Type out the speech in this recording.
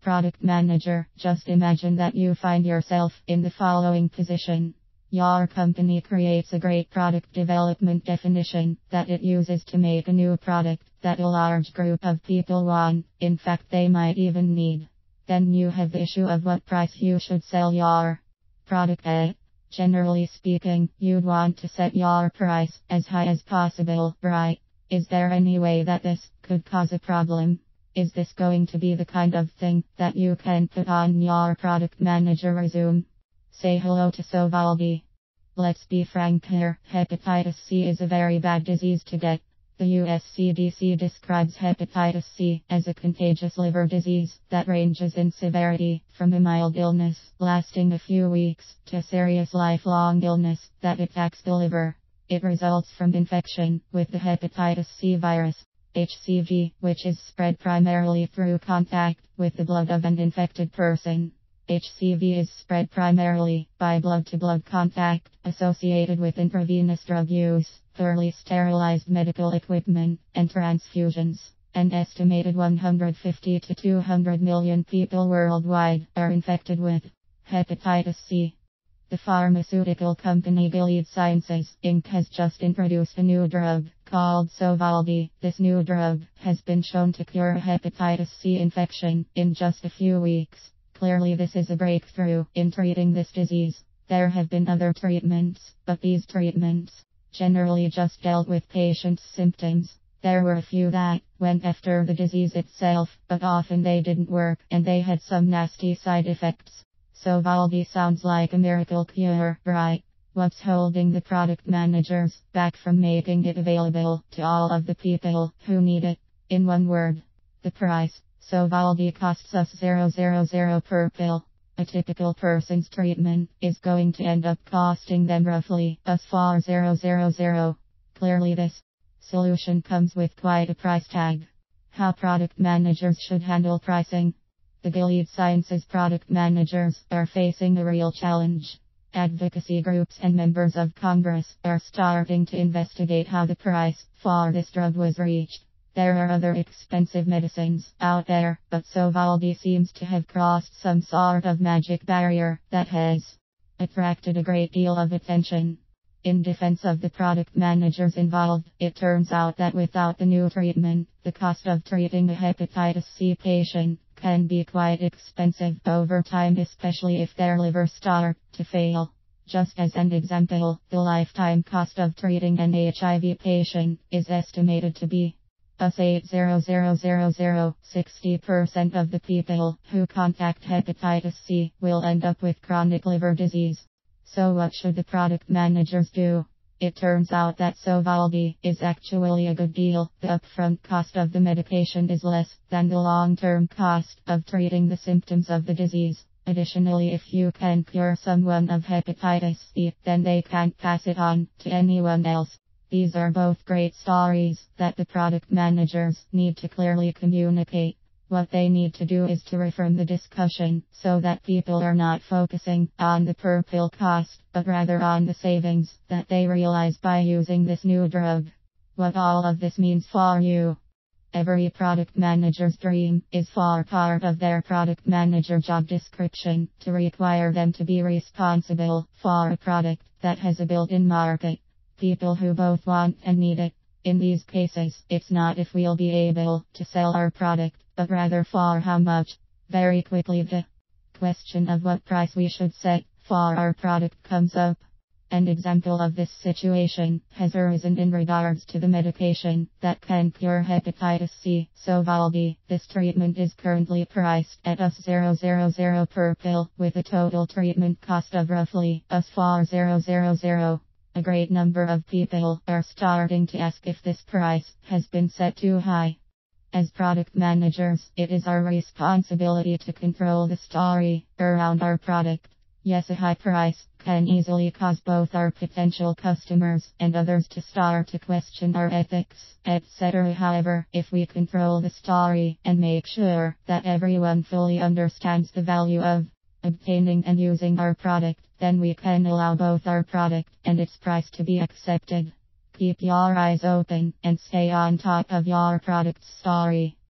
Product manager. Just imagine that you find yourself in the following position. Your company creates a great product development definition that it uses to make a new product that a large group of people want. In fact, they might even need. Then you have the issue of what price you should sell your product at. Generally speaking, you'd want to set your price as high as possible, right? Is there any way that this could cause a problem? Is this going to be the kind of thing that you can put on your product manager resume? Say hello to Sovaldi. Let's be frank here, hepatitis C is a very bad disease to get. The US CDC describes hepatitis C as a contagious liver disease that ranges in severity from a mild illness lasting a few weeks to serious lifelong illness that attacks the liver. It results from infection with the hepatitis C virus, HCV, which is spread primarily through contact with the blood of an infected person. HCV is spread primarily by blood-to-blood contact, associated with intravenous drug use, thoroughly sterilized medical equipment, and transfusions. An estimated 150 to 200 million people worldwide are infected with hepatitis C. The pharmaceutical company Gilead Sciences, Inc. has just introduced a new drug called Sovaldi. This new drug has been shown to cure hepatitis C infection in just a few weeks. Clearly, this is a breakthrough in treating this disease. There have been other treatments, but these treatments generally just dealt with patients' symptoms. There were a few that went after the disease itself, but often they didn't work and they had some nasty side effects. Sovaldi sounds like a miracle cure, right? What's holding the product managers back from making it available to all of the people who need it? In one word, the price. Sovaldi costs us $0.00 per pill. A typical person's treatment is going to end up costing them roughly us $4,000. Clearly, this solution comes with quite a price tag. How product managers should handle pricing. The Gilead Sciences product managers are facing a real challenge. Advocacy groups and members of Congress are starting to investigate how the price for this drug was reached. There are other expensive medicines out there, but Sovaldi seems to have crossed some sort of magic barrier that has attracted a great deal of attention. In defense of the product managers involved, it turns out that without the new treatment, the cost of treating a hepatitis C patient can be quite expensive over time, especially if their livers start to fail. Just as an example, the lifetime cost of treating an HIV patient is estimated to be us $8,000. 60% of the people who contact hepatitis C will end up with chronic liver disease. So what should the product managers do? It turns out that Sovaldi is actually a good deal. The upfront cost of the medication is less than the long-term cost of treating the symptoms of the disease. Additionally, if you can cure someone of hepatitis C, then they can't pass it on to anyone else. These are both great stories that the product managers need to clearly communicate. What they need to do is to reframe the discussion so that people are not focusing on the per pill cost, but rather on the savings that they realize by using this new drug. What all of this means for you. Every product manager's dream is for part of their product manager job description to require them to be responsible for a product that has a built-in market. People who both want and need it. In these cases, it's not if we'll be able to sell our product, but rather for how much. Very quickly, the question of what price we should set for our product comes up. An example of this situation has arisen in regards to the medication that can cure hepatitis C, Sovaldi. This treatment is currently priced at us $0.00 per pill, with a total treatment cost of roughly us $4,000. A great number of people are starting to ask if this price has been set too high. As product managers, it is our responsibility to control the story around our product. Yes, a high price can easily cause both our potential customers and others to start to question our ethics, etc. However, if we control the story and make sure that everyone fully understands the value of obtaining and using our product, then we can allow both our product and its price to be accepted. Keep your eyes open and stay on top of your product's story.